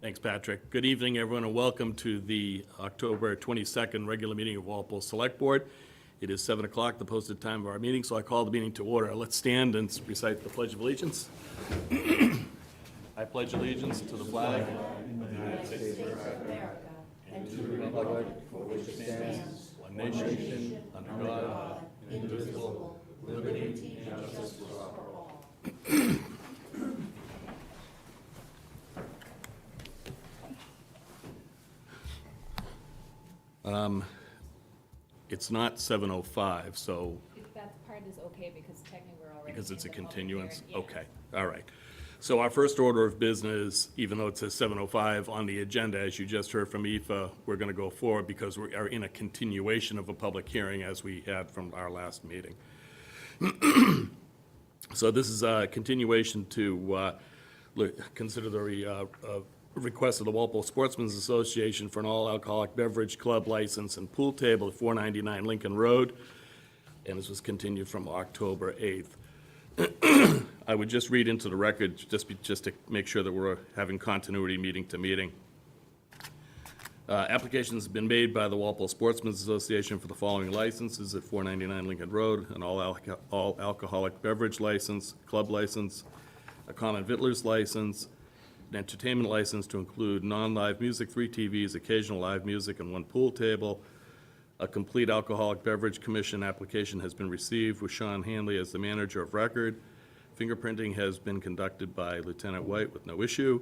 Thanks, Patrick. Good evening, everyone, and welcome to the October 22nd regular meeting of Walpole Select Board. It is 7 o'clock, the posted time of our meeting, so I call the meeting to order. Let's stand and recite the Pledge of Allegiance. I pledge allegiance to the flag of the United States of America and to the republic for which it stands, one nation, under God, indivisible, with liberty and justice for all. It's not 7:05, so. If that part is okay, because technically we're already. Because it's a in the public continuance? hearing, Okay, all right. So our first order of business, even though it says 7:05 on the agenda, as you just heard from Aoife, we're going to go forward because we are in a continuation of a public hearing as we had from our last meeting. So this is a continuation to consider the request of the Walpole Sportsman's Association for an all-alcoholic beverage club license and pool table at 499 Lincoln Road, and this was continued from October 8th. I would just read into the record, just to make sure that we're having continuity meeting to meeting. Applications have been made by the Walpole Sportsman's Association for the following licenses at 499 Lincoln Road: an all-alcoholic beverage license, club license, a common vittler's license, an entertainment license to include non-live music, 3 TVs, occasional live music, and 1 pool table. A complete alcoholic beverage commission application has been received with Sean Hanley as the manager of record. Fingerprinting has been conducted by Lieutenant White with no issue.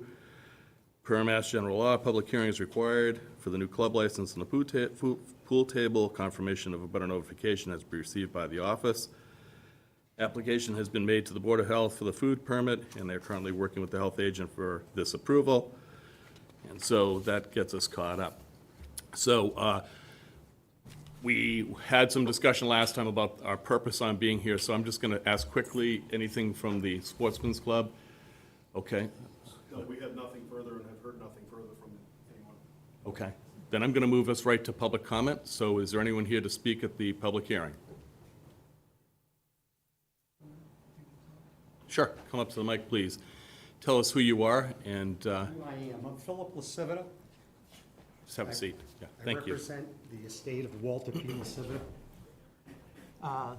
Per Mass General Law, public hearing is required for the new club license and the pool table. Confirmation of a butter notification has been received by the office. Application has been made to the Board of Health for the food permit, and they're currently working with the health agent for this approval. And so that gets us caught up. So we had some discussion last time about our purpose on being here, so I'm just going to ask quickly, anything from the Sportsman's Club? Okay. No, we have nothing further and have heard nothing further from anyone. Okay. Then I'm going to move us right to public comment. So is there anyone here to speak at the public hearing? Sure, come up to the mic, please. Tell us who you are and Who I am. I'm Philip Lasivita. just have a seat. Yeah, thank I you. represent the estate of Walter P. Lasivita. I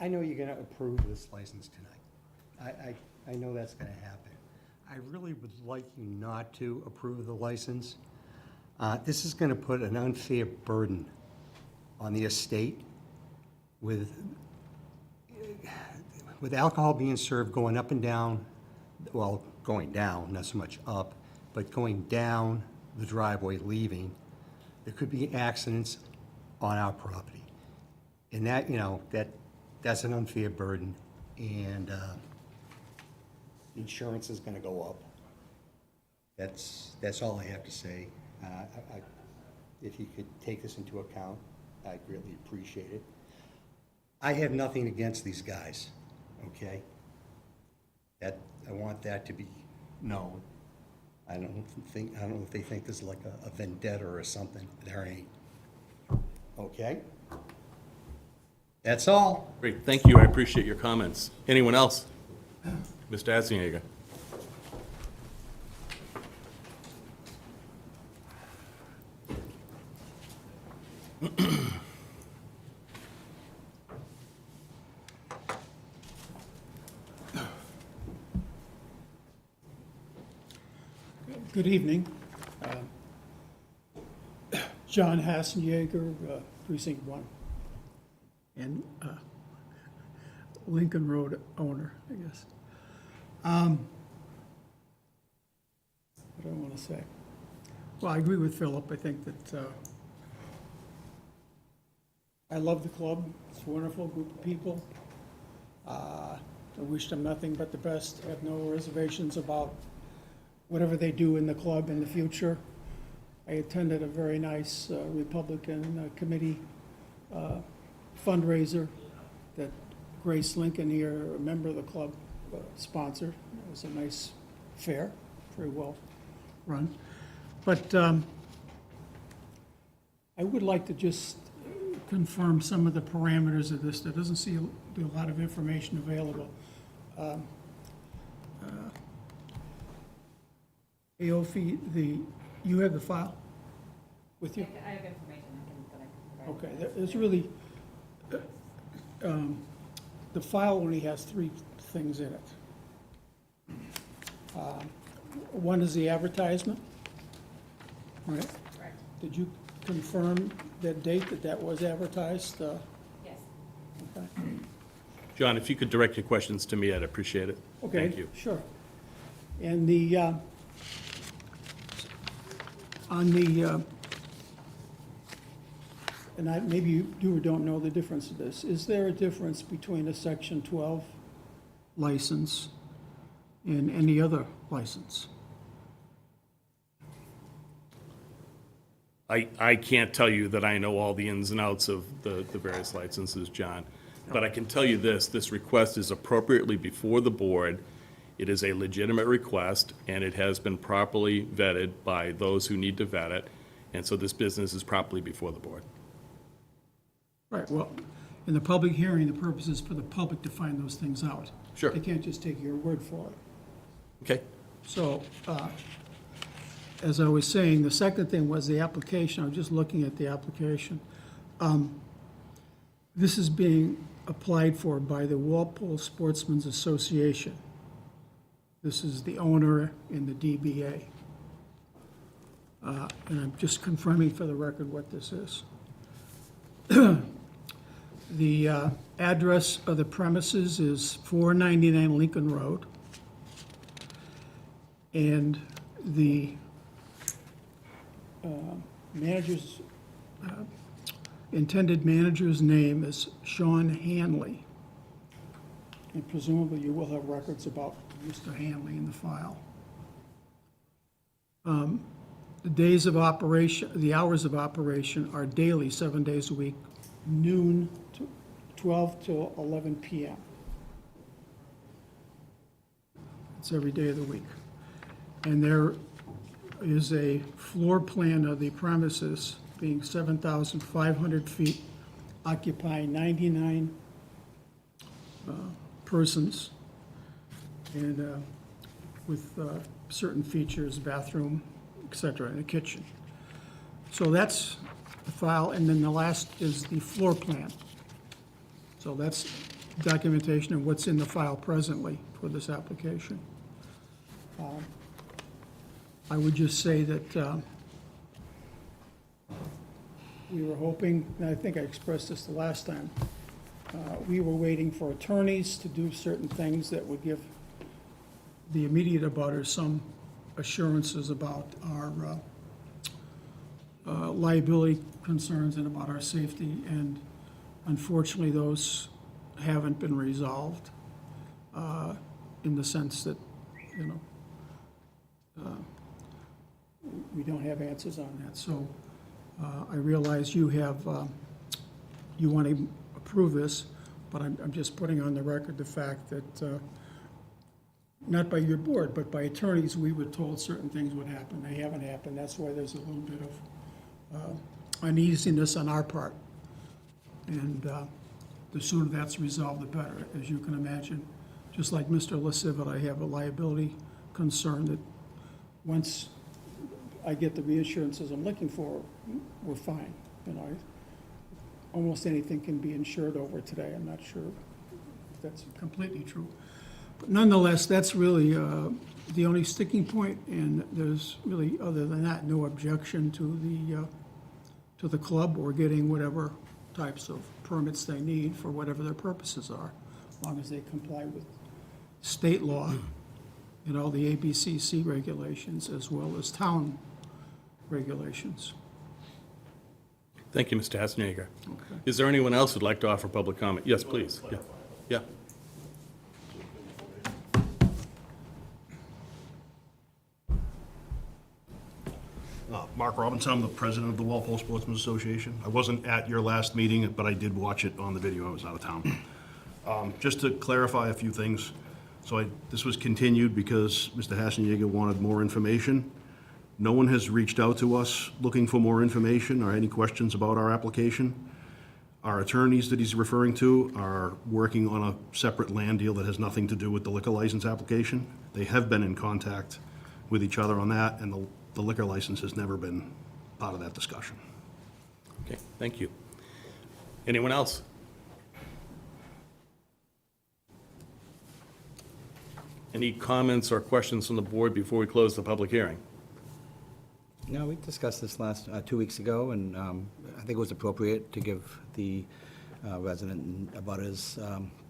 know you're gonna approve this license tonight. I know that's gonna happen. I really would like you not to approve the license. This is gonna put an unfair burden on the estate with alcohol being served going up and down, well, going down, not so much up, but going down the driveway, leaving, there could be accidents on our property. And that, you know, that's an unfair burden, and insurance is gonna go up. That's all I have to say. If you could take this into account, I'd greatly appreciate it. I have nothing against these guys, okay? I want that to be known. I don't know if they think this is like a vendetta or something. There ain't. Okay? That's all. Great, thank you. I appreciate your comments. Anyone else? Mr. Atzingager. Good evening. John Hassenjager, Precinct 1, and Lincoln Road owner, I guess. What do I want to say? Well, I agree with Philip. I think that I love the club. It's a wonderful group of people. I wish them nothing but the best. I have no reservations about whatever they do in the club in the future. I attended a very nice Republican committee fundraiser that Grace Lincoln here, a member of the club, sponsored. It was a nice fair, very well run. But I would like to just confirm some of the parameters of this. There doesn't seem to be a lot of information available. Aofi, you have the file with you? I have information that I can provide. Okay, there's really, the file only has three things in it. One is the advertisement, right? Correct, Did you confirm that date that was advertised? yes. Okay. John, if you could direct your questions to me, I'd appreciate it. Okay, Thank you. sure. And maybe you do or don't know the difference of this. Is there a difference between a Section 12 license and any other license? I can't tell you that I know all the ins and outs of the various licenses, John. But I can tell you this request is appropriately before the board. It is a legitimate request, and it has been properly vetted by those who need to vet it. And so this business is properly before the board. Right, well, in the public hearing, the purpose is for the public to find those things out. Sure. They can't just take your word for it. Okay? So, as I was saying, the second thing was the application. I was just looking at the application. This is being applied for by the Walpole Sportsman's Association. This is the owner in the DBA. And I'm just confirming for the record what this is. The address of the premises is 499 Lincoln Road. And the manager's, intended manager's name is Sean Hanley. And presumably you will have records about Mr. Hanley in the file. The days of operation, the hours of operation are daily, 7 days a week, noon to 12 to 11 p.m. It's every day of the week. And there is a floor plan of the premises being 7,500 feet, occupying 99 persons, and with certain features, bathroom, et cetera, and a kitchen. So that's the file, and then the last is the floor plan. So that's documentation of what's in the file presently for this application. I would just say that we were hoping, and I think I expressed this the last time, we were waiting for attorneys to do certain things that would give the immediate abutters some assurances about our liability concerns and about our safety, and unfortunately, those haven't been resolved in the sense that, you know, we don't have answers on that. So I realize you have, you want to approve this, but I'm just putting on the record the fact that, not by your board, but by attorneys, we were told certain things would happen. They haven't happened. That's why there's a little bit of uneasiness on our part. And the sooner that's resolved, the better, as you can imagine. Just like Mr. LaCivit, I have a liability concern that once I get the reassurances I'm looking for, we're fine. You know, almost anything can be insured over today. I'm not sure if that's completely true. But nonetheless, that's really the only sticking point, and there's really, other than that, no objection to the club or getting whatever types of permits they need for whatever their purposes are, as long as they comply with state law and all the ABCC regulations as well as town regulations. Thank you, Mr. Hassenegger. Okay. Is there anyone else who'd like to offer public comment? Yes, please. Yeah. Yeah. Mark Robinson, I'm the president of the Walpole Sportsman Association. I wasn't at your last meeting, but I did watch it on the video. I was out of town. Just to clarify a few things, so this was continued because Mr. Hassenjäger wanted more information. No one has reached out to us looking for more information or any questions about our application. Our attorneys that he's referring to are working on a separate land deal that has nothing to do with the liquor license application. They have been in contact with each other on that, and the liquor license has never been part of that discussion. Okay, thank you. Anyone else? Any comments or questions from the board before we close the public hearing? No, we discussed this last, 2 weeks ago, and I think it was appropriate to give the resident and abutters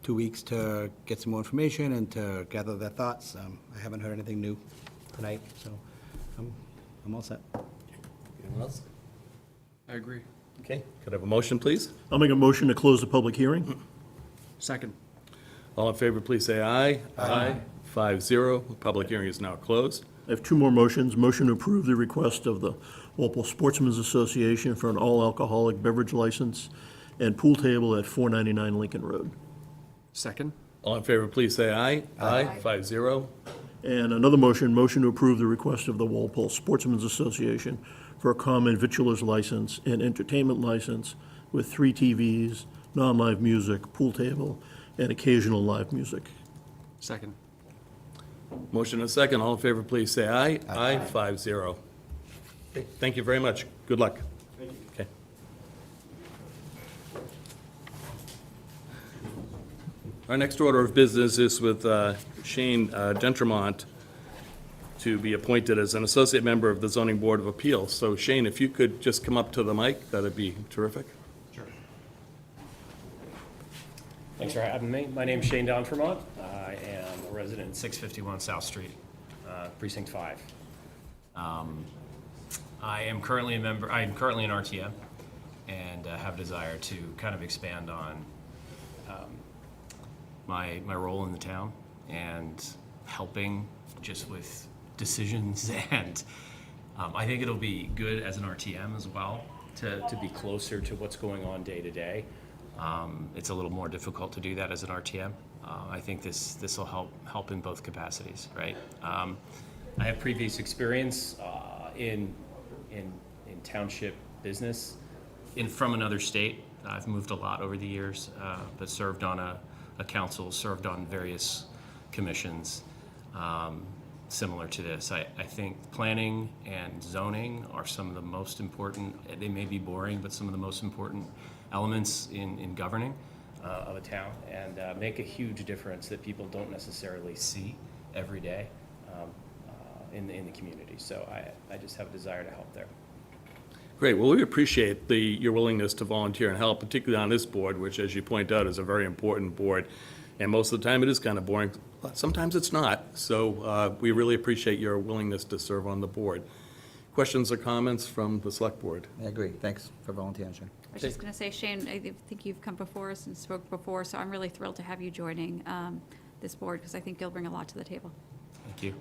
2 weeks to get some more information and to gather their thoughts. I haven't heard anything new tonight, so I'm all set. Anyone else? I agree. Okay, could I have a motion, please? I'll make a motion to close the public hearing. Second. All in favor, please say aye. Aye. 5-0. Public hearing is now closed. I have two more motions. Motion to approve the request of the Walpole Sportsman's Association for an all-alcoholic beverage license and pool table at 499 Lincoln Road. Second. All in favor, please say aye. Aye. 5-0. And another motion to approve the request of the Walpole Sportsman's Association for a common vitulers license and entertainment license with 3 TVs, non-live music, pool table, and occasional live music. Second. Motion and a second. All in favor, please say aye. Aye. 5-0. Okay, thank you very much. Good luck. Okay. Our next order of business is with Shane Gentremont to be appointed as an associate member of the Zoning Board of Appeals. So Shane, if you could just come up to the mic, that'd be terrific. Sure. Thanks for having me. My name's Shane Dontremont. I am a resident at 651 South Street, Precinct 5. I am currently an RTM and have a desire to kind of expand on my role in the town and helping just with decisions, and I think it'll be good as an RTM as well to be closer to what's going on day to day. It's a little more difficult to do that as an RTM. I think this will help in both capacities, right? I have previous experience in township business from another state. I've moved a lot over the years, but served on a council, served on various commissions similar to this. I think planning and zoning are some of the most important, they may be boring, but some of the most important elements in governing of a town, and make a huge difference that people don't necessarily see every day in the community. So I just have a desire to help there. Great. Well, we appreciate your willingness to volunteer and help, particularly on this board, which, as you point out, is a very important board. And most of the time, it is kind of boring. But sometimes it's not. So we really appreciate your willingness to serve on the board. Questions or comments from the Select Board? I agree. Thanks for volunteering, Shane. I was just going to say, Shane, I think you've come before us and spoke before, so I'm really thrilled to have you joining this board, because I think you'll bring a lot to the table. Thank you.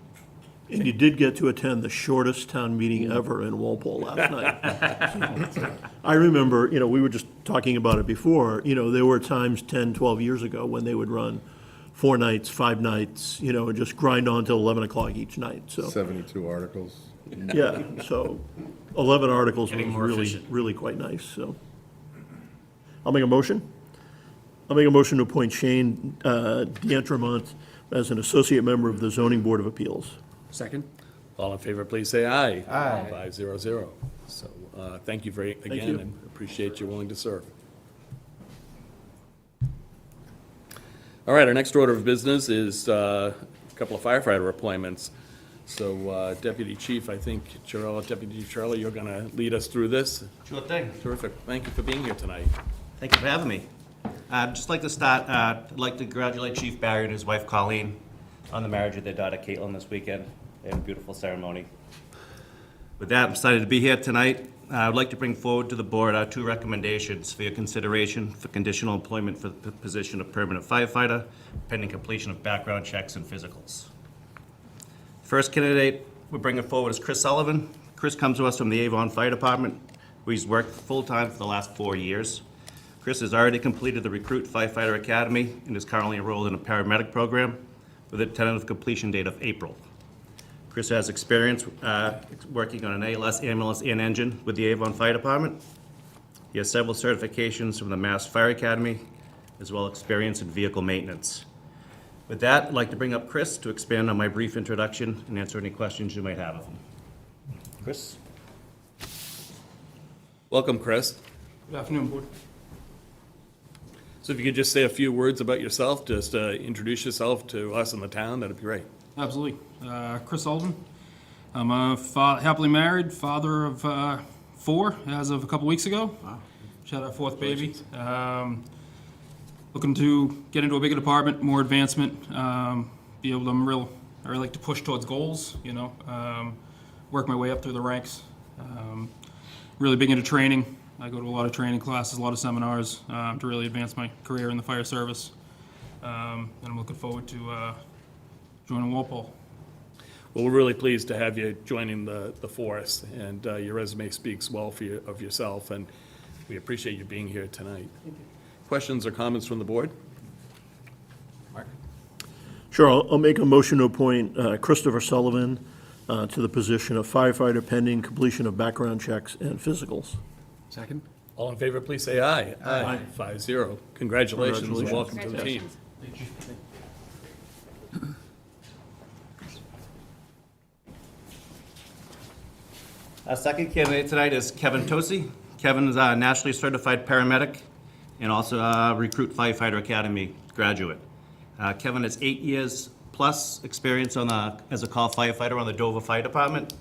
And you did get to attend the shortest town meeting ever in Walpole last night. I remember, we were just talking about it before, there were times 10, 12 years ago when they would run 4 nights, 5 nights, and just grind on till 11 o'clock each night, so. 72 articles. Yeah, so 11 articles was Getting more really, efficient. really quite nice, so. I'll make a motion. I'll make a motion to appoint Shane D'Entremont as an associate member of the Zoning Board of Appeals. Second. All in favor, please say aye. Aye. 5-0-0. So thank you again, you. and appreciate you willing to serve. All right, our next order of business is a couple of firefighter appointments. So Deputy Chief, I think, Deputy Chief Charlie, you're going to lead us through this. Sure thing. Terrific. Thank you for being here tonight. Thank you for having me. I'd just like to start, I'd like to congratulate Chief Barry and his wife Colleen on the marriage of their daughter Caitlin this weekend. They had a beautiful ceremony. With that, I'm excited to be here tonight. I would like to bring forward to the board our 2 recommendations for your consideration for conditional employment for the position of permanent firefighter, pending completion of background checks and physicals. First candidate we're bringing forward is Chris Sullivan. Chris comes to us from the Avon Fire Department, where he's worked full-time for the last 4 years. Chris has already completed the Recruit Firefighter Academy and is currently enrolled in a paramedic program with a tentative completion date of April. Chris has experience working on an ALS ambulance and engine with the Avon Fire Department. He has several certifications from the Mass Fire Academy, as well as experience in vehicle maintenance. With that, I'd like to bring up Chris to expand on my brief introduction and answer any questions you might have of him. Chris? Welcome, Chris. Good afternoon, Board. So if you could just say a few words about yourself, just introduce yourself to us in the town, that'd be great. Absolutely. Chris Alden. I'm a happily married, father of 4 as of a couple weeks ago. Wow. Just had our 4th baby. Looking to get into a bigger department, more advancement, be able to, I really like to push towards goals, work my way up through the ranks. Really big into training. I go to a lot of training classes, a lot of seminars to really advance my career in the fire service. And I'm looking forward to joining Walpole. Well, we're really pleased to have you joining the force, and your resume speaks well of yourself, and we appreciate you being here tonight. Questions or comments from the board? Mark? Sure, I'll make a motion to appoint Christopher Sullivan to the position of firefighter pending completion of background checks and physicals. Second? All in favor, please say aye. Aye. 5-0. Congratulations and welcome to the team. Our second candidate tonight is Kevin Tosi. Kevin is a nationally certified paramedic and also a Recruit Firefighter Academy graduate. Kevin has 8 years plus experience as a call firefighter on the Dover Fire Department.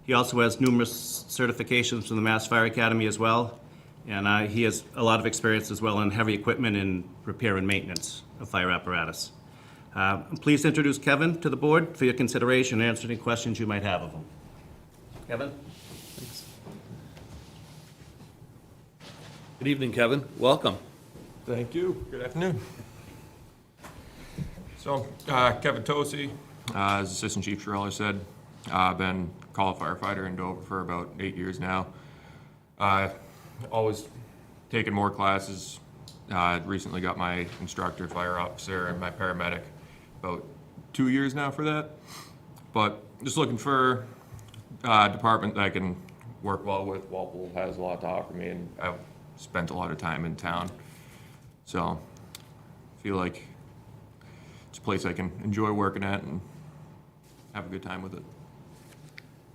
He also has numerous certifications from the Mass Fire Academy as well, and he has a lot of experience as well in heavy equipment and repair and maintenance of fire apparatus. Please introduce Kevin to the board for your consideration and answer any questions you might have of him. Kevin? Good evening, Kevin. Welcome. Thank you. Good afternoon. So, Kevin Tosi, as Assistant Chief Schreller said, I've been call firefighter in Dover for about 8 years now. Always taken more classes. Recently got my instructor, fire officer, and my paramedic. About 2 years now for that. But just looking for a department that I can work well with. Walpole has a lot to offer me, and I've spent a lot of time in town. So, I feel like it's a place I can enjoy working at and have a good time with it.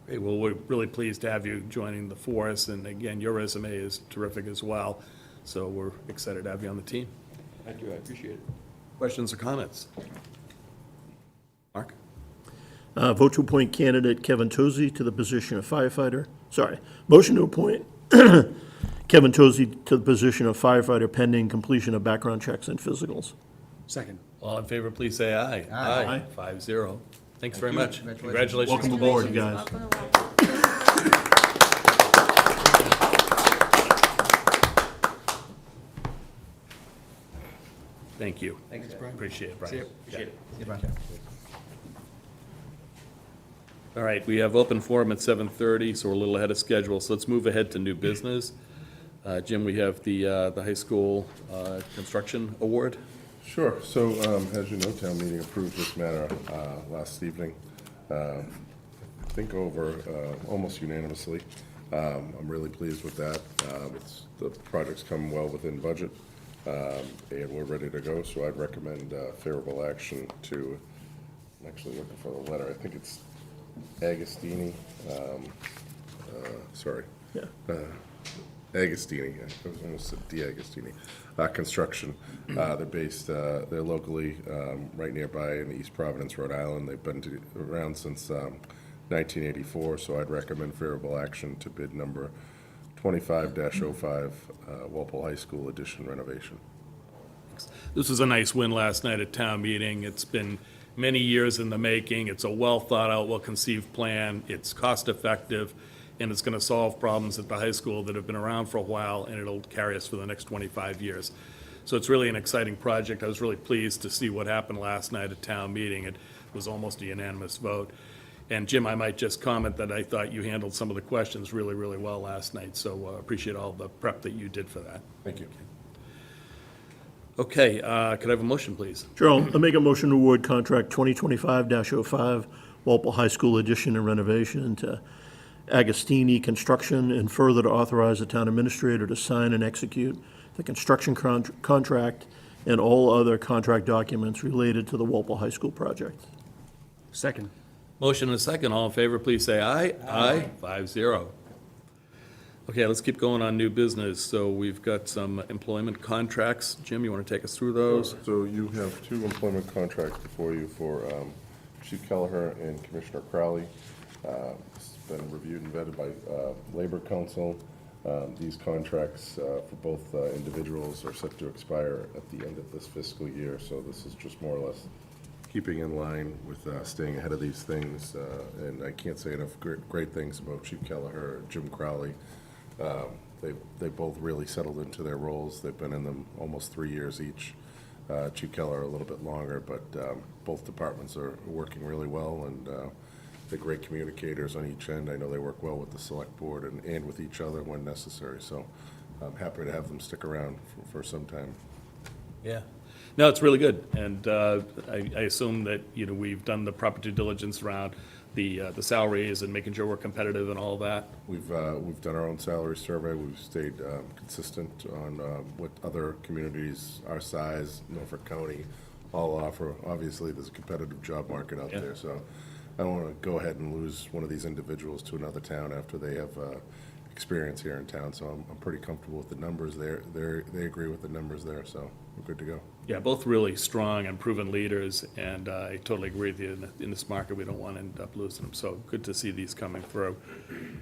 Great. Well, we're really pleased to have you joining the force, and again, your resume is terrific as well, so we're excited to have you on the team. Thank you, I appreciate it. Questions or comments? Mark? Vote to appoint candidate Kevin Tosi to the position of firefighter. Motion to appoint Kevin Tosi to the position of firefighter pending completion of background checks and physicals. Second. All in favor, please say aye. Aye. 5-0. Thanks very much. Congratulations. Congratulations. Welcome aboard, you guys. Welcome to Walpole. Thank you. Thanks, Brian. Appreciate it, Brian. See you. Appreciate it. All right, we have open forum at 7:30, so we're a little ahead of schedule, so let's move ahead to new business. Jim, we have the high school construction award. Sure. So, as you know, town meeting approved this matter last evening. I think over almost unanimously. I'm really pleased with that. The project's come well within budget, and we're ready to go. So I'd recommend favorable action to. I'm actually looking for the letter. I think it's Agostini. Sorry. Yeah. Agostini, I was almost said D'Agostini. Construction. They're based, they're locally right nearby in East Providence, Rhode Island. They've been around since 1984, so I'd recommend favorable action to bid number 25-05, Walpole High School addition renovation. This was a nice win last night at town meeting. It's been many years in the making. It's a well-thought-out, well-conceived plan. It's cost-effective, and it's going to solve problems at the high school that have been around for a while, and it'll carry us for the next 25 years. So it's really an exciting project. I was really pleased to see what happened last night at town meeting. It was almost a unanimous vote. And Jim, I might just comment that I thought you handled some of the questions really, really well last night, so appreciate all the prep that you did for that. Thank you. Okay, could I have a motion, please? Sure, I'll make a motion to award contract 2025-05, Walpole High School addition and renovation to Agostini Construction, and further to authorize the town administrator to sign and execute the construction contract and all other contract documents related to the Walpole High School project. Second. Motion and a second. All in favor, please say aye. Aye. 5-0. Okay, let's keep going on new business. So we've got some employment contracts. Jim, you want to take us through those? So you have two employment contracts before you for Chief Kelleher and Commissioner Crowley. It's been reviewed and vetted by Labor Council. These contracts for both individuals are set to expire at the end of this fiscal year, so this is just more or less keeping in line with staying ahead of these things. And I can't say enough great things about Chief Kelleher and Jim Crowley. They both really settled into their roles. They've been in them almost 3 years each. Chief Keller a little bit longer, but both departments are working really well, and they're great communicators on each end. I know they work well with the select board and with each other when necessary, so I'm happy to have them stick around for some time. Yeah. No, it's really good, and I assume that, we've done the proper due diligence around the salaries and making sure we're competitive and all that. We've done our own salary survey. We've stayed consistent on what other communities our size, Norfolk County, all offer. Obviously, there's a competitive job market out there, so I don't want to go ahead and lose one of these individuals to another town after they have experience here in town. So I'm pretty comfortable with the numbers there. They agree with the numbers there, so we're good to go. Yeah, both really strong and proven leaders, and I totally agree with you. In this market, we don't want to end up losing them, so good to see these coming through.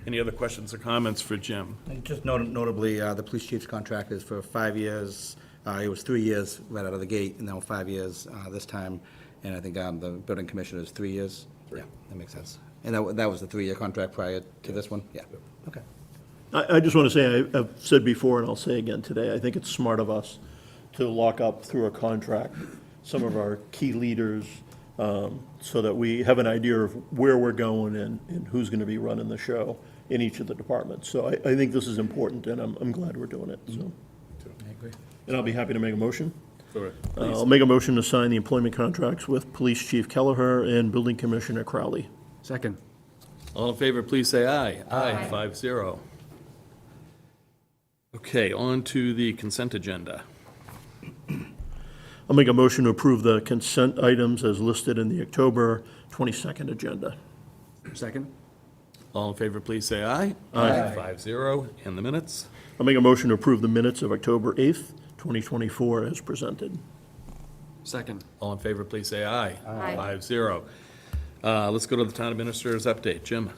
Any other questions or comments for Jim? And just notably, the police chief's contract is for 5 years. It was 3 years right out of the gate, and now 5 years this time. And I think the building commissioner is 3 years. Yeah, that makes sense. And that was the 3-year contract prior to this one? Yeah, okay. I just want to say, I've said before and I'll say again today, I think it's smart of us to lock up through a contract some of our key leaders, so that we have an idea of where we're going and who's going to be running the show in each of the departments. So I think this is important, and I'm glad we're doing it, so. I agree. And I'll be happy to make a motion. Sure. I'll make a motion to sign the employment contracts with Police Chief Kelleher and Building Commissioner Crowley. Second. All in favor, please say aye. Aye. 5-0. Okay, on to the consent agenda. I'll make a motion to approve the consent items as listed in the October 22nd agenda. Second. All in favor, please say aye. Aye. 5-0. And the minutes? I'll make a motion to approve the minutes of October 8th, 2024 as presented. Second. All in favor, please say aye. Aye. 5-0. Let's go to the town administrator's update. Jim?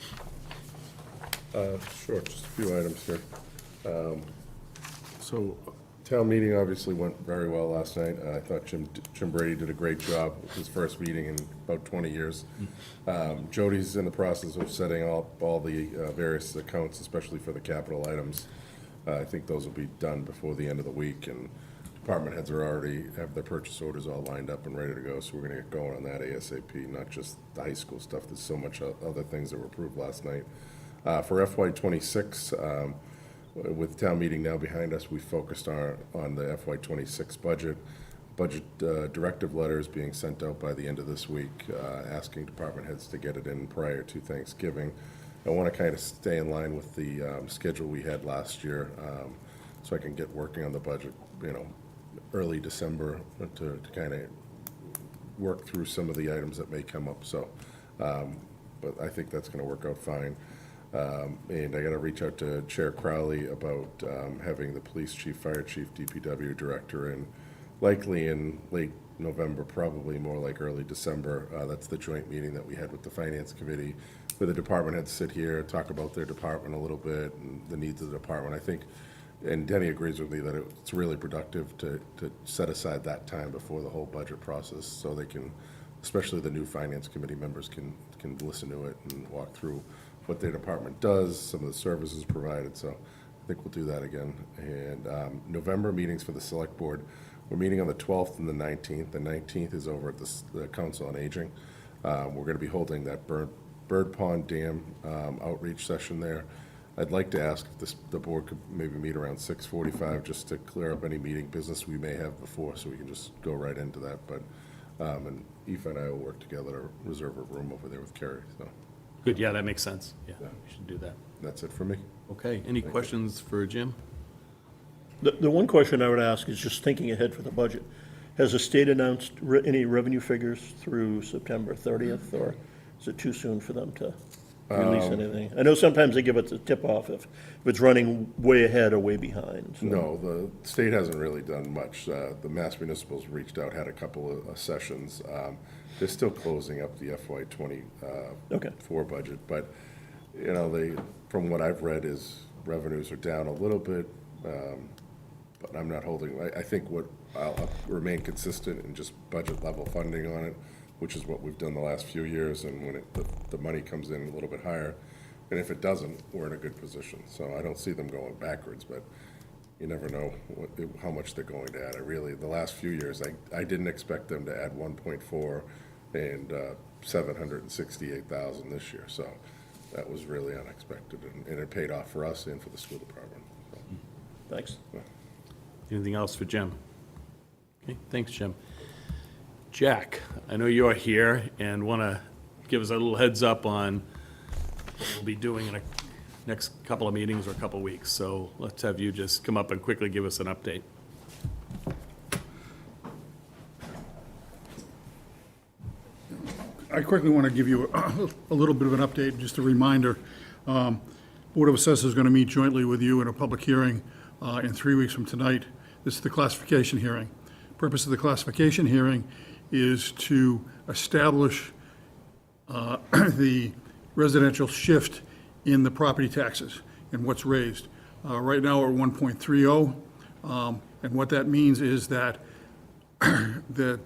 Sure, just a few items here. So, town meeting obviously went very well last night. I thought Jim Brady did a great job with his first meeting in about 20 years. Jody's in the process of setting up all the various accounts, especially for the capital items. I think those will be done before the end of the week, and department heads are already have their purchase orders all lined up and ready to go, so we're gonna get going on that ASAP, not just the high school stuff. There's so much other things that were approved last night. For FY '26, with town meeting now behind us, we focused on the FY '26 budget. Directive letters being sent out by the end of this week, asking department heads to get it in prior to Thanksgiving. I want to kind of stay in line with the schedule we had last year, so I can get working on the budget, early December to kind of work through some of the items that may come up. So, but I think that's going to work out fine. And I got to reach out to Chair Crowley about having the police chief, fire chief, DPW director in, likely in late November, probably more like early December. That's the joint meeting that we had with the finance committee, where the department heads sit here, talk about their department a little bit and the needs of the department. I think, and Denny agrees with me that it's really productive to set aside that time before the whole budget process, so they can, especially the new finance committee members, can listen to it and walk through what their department does, some of the services provided. So I think we'll do that again. And November meetings for the select board, we're meeting on the 12th and the 19th. The 19th is over at the Council on Aging. We're going to be holding that Bird Pond Dam outreach session there. I'd like to ask if the board could maybe meet around 6:45 just to clear up any meeting business we may have before, so we can just go right into that. But and Aoife and I will work together to reserve a room over there with Kerry. So Good, yeah, that makes sense. Yeah, we should do that. that's it for me. Okay, any questions for Jim? The one question I would ask is just thinking ahead for the budget. Has the state announced any revenue figures through September 30th, or is it too soon for them to release anything? I know sometimes they give us a tip-off if it's running way ahead or way behind. so. No, the state hasn't really done much. The Mass Municipals reached out, had a couple of sessions. They're still closing up the FY Okay. '24 budget, but, you know, from what I've read is revenues are down a little bit, but I'm not holding, I think I'll remain consistent in just budget level funding on it, which is what we've done the last few years, and when the money comes in a little bit higher, and if it doesn't, we're in a good position. So I don't see them going backwards, but you never know how much they're going to add. The last few years, I didn't expect them to add 1.4 and 768,000 this year, so that was really unexpected, and it paid off for us and for the school department. So, Thanks. Anything else for Jim? Okay, thanks, Jim. Jack, I know you're here and want to give us a little heads up on what we'll be doing in the next couple of meetings or a couple of weeks. So let's have you just come up and quickly give us an update. I quickly want to give you a little bit of an update, just a reminder. Board of Assessors is going to meet jointly with you in a public hearing in 3 weeks from tonight. This is the classification hearing. Purpose of the classification hearing is to establish the residential shift in the property taxes and what's raised. Right now, we're 1.30, and what that means is that that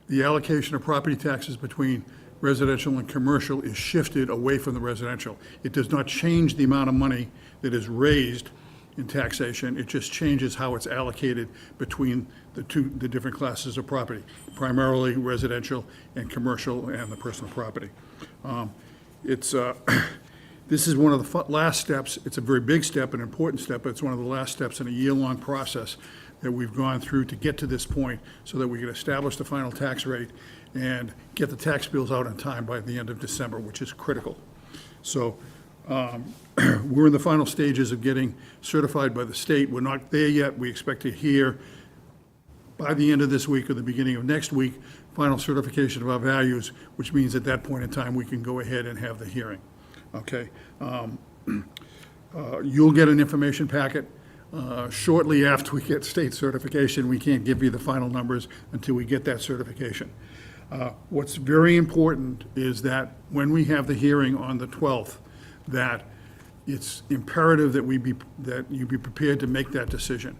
the allocation of property taxes between residential and commercial is shifted away from the residential. It does not change the amount of money that is raised in taxation, it just changes how it's allocated between the different classes of property, primarily residential and commercial and the personal property. This is one of the last steps. It's a very big step, an important step, but it's one of the last steps in a year-long process that we've gone through to get to this point so that we can establish the final tax rate and get the tax bills out in time by the end of December, which is critical. So we're in the final stages of getting certified by the state. We're not there yet. We expect to hear by the end of this week or the beginning of next week, final certification of our values, which means at that point in time, we can go ahead and have the hearing. Okay? You'll get an information packet shortly after we get state certification. We can't give you the final numbers until we get that certification. What's very important is that when we have the hearing on the 12th, that it's imperative that you be prepared to make that decision.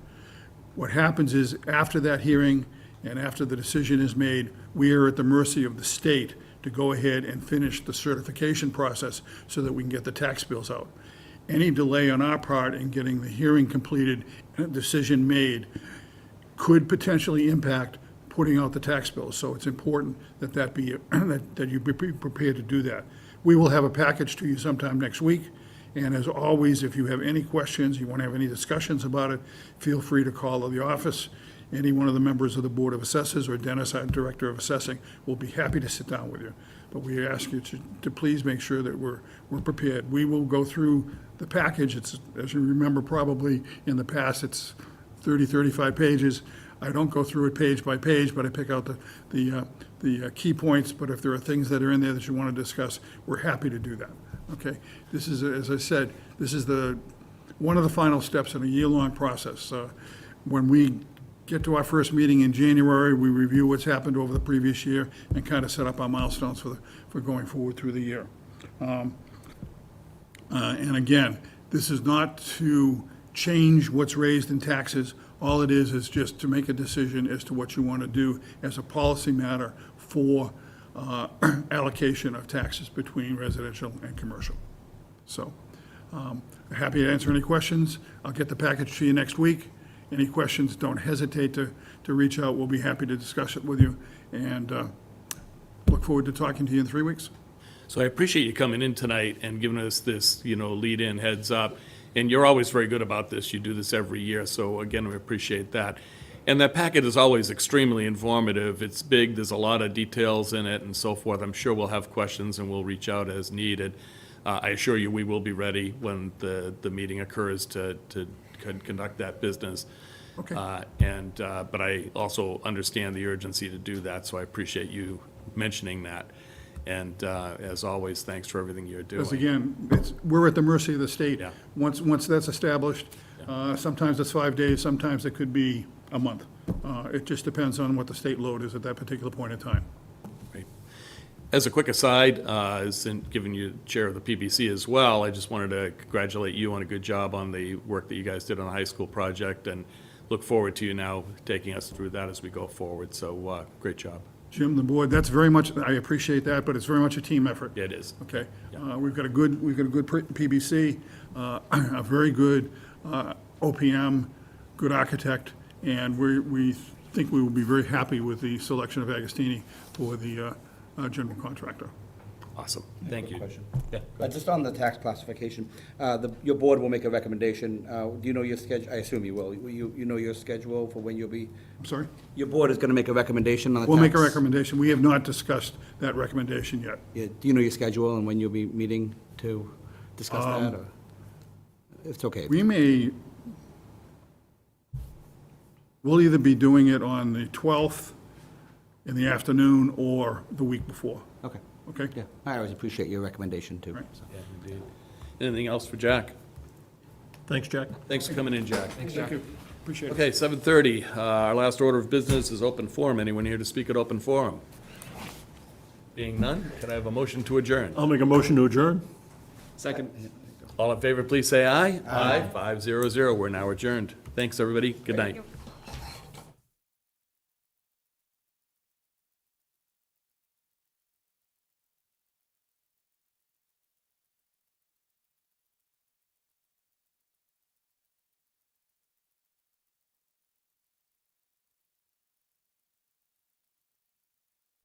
What happens is, after that hearing and after the decision is made, we are at the mercy of the state to go ahead and finish the certification process so that we can get the tax bills out. Any delay on our part in getting the hearing completed and a decision made could potentially impact putting out the tax bills. So it's important that you be prepared to do that. We will have a package to you sometime next week. And as always, if you have any questions, you want to have any discussions about it, feel free to call the office. Any one of the members of the Board of Assessors or Dennis, our Director of Assessing, will be happy to sit down with you. But we ask you to please make sure that we're prepared. We will go through the package. It's, as you remember probably in the past, it's 30, 35 pages. I don't go through it page by page, but I pick out the key points. But if there are things that are in there that you want to discuss, we're happy to do that. Okay? This is, as I said, this is one of the final steps in a year-long process. When we get to our first meeting in January, we review what's happened over the previous year and kind of set up our milestones for going forward through the year. And again, this is not to change what's raised in taxes. All it is just to make a decision as to what you want to do as a policy matter for allocation of taxes between residential and commercial. So, happy to answer any questions. I'll get the package to you next week. Any questions, don't hesitate to reach out. We'll be happy to discuss it with you, and look forward to talking to you in 3 weeks. So I appreciate you coming in tonight and giving us this, lead-in heads up. And you're always very good about this. You do this every year. So again, we appreciate that. And that packet is always extremely informative. It's big. There's a lot of details in it and so forth. I'm sure we'll have questions and we'll reach out as needed. I assure you we will be ready when the meeting occurs to conduct that business. Okay. But I also understand the urgency to do that, so I appreciate you mentioning that. And as always, thanks for everything you're doing. Because again, we're at the mercy of the state. Yeah. Once that's established, sometimes it's 5 days, sometimes it could be a month. It just depends on what the state load is at that particular point in time. Great. As a quick aside, as in giving you chair of the PBC as well, I just wanted to congratulate you on a good job on the work that you guys did on the high school project, and look forward to you now taking us through that as we go forward. So, great job. Jim, the board, that's very much, I appreciate that, but it's very much a team effort. Yeah, it is. Okay? We've got a good PBC, a very good OPM, good architect, and we think we will be very happy with the selection of Agostini for the general contractor. Awesome. Thank you. Question. Just on the tax classification, your board will make a recommendation. Do you know your schedule? I assume you will. You know your schedule for when you'll be? I'm sorry? Your board is going to make a recommendation on the tax? We'll make a recommendation. We have not discussed that recommendation yet. Yeah, do you know your schedule and when you'll be meeting to discuss that, or? It's okay. We'll either be doing it on the 12th in the afternoon or the week before, Okay. okay? Yeah, I always appreciate your recommendation, too. Right. so. Yeah, indeed. Anything else for Jack? Thanks, Jack. Thanks for coming in, Jack. Thank you. Appreciate it. Okay, 7:30. Our last order of business is open forum. Anyone here to speak at open forum? Being none, can I have a motion to adjourn? I'll make a motion to adjourn. Second. All in favor, please say aye. Aye. 500. We're now adjourned. Thanks, everybody. Good night.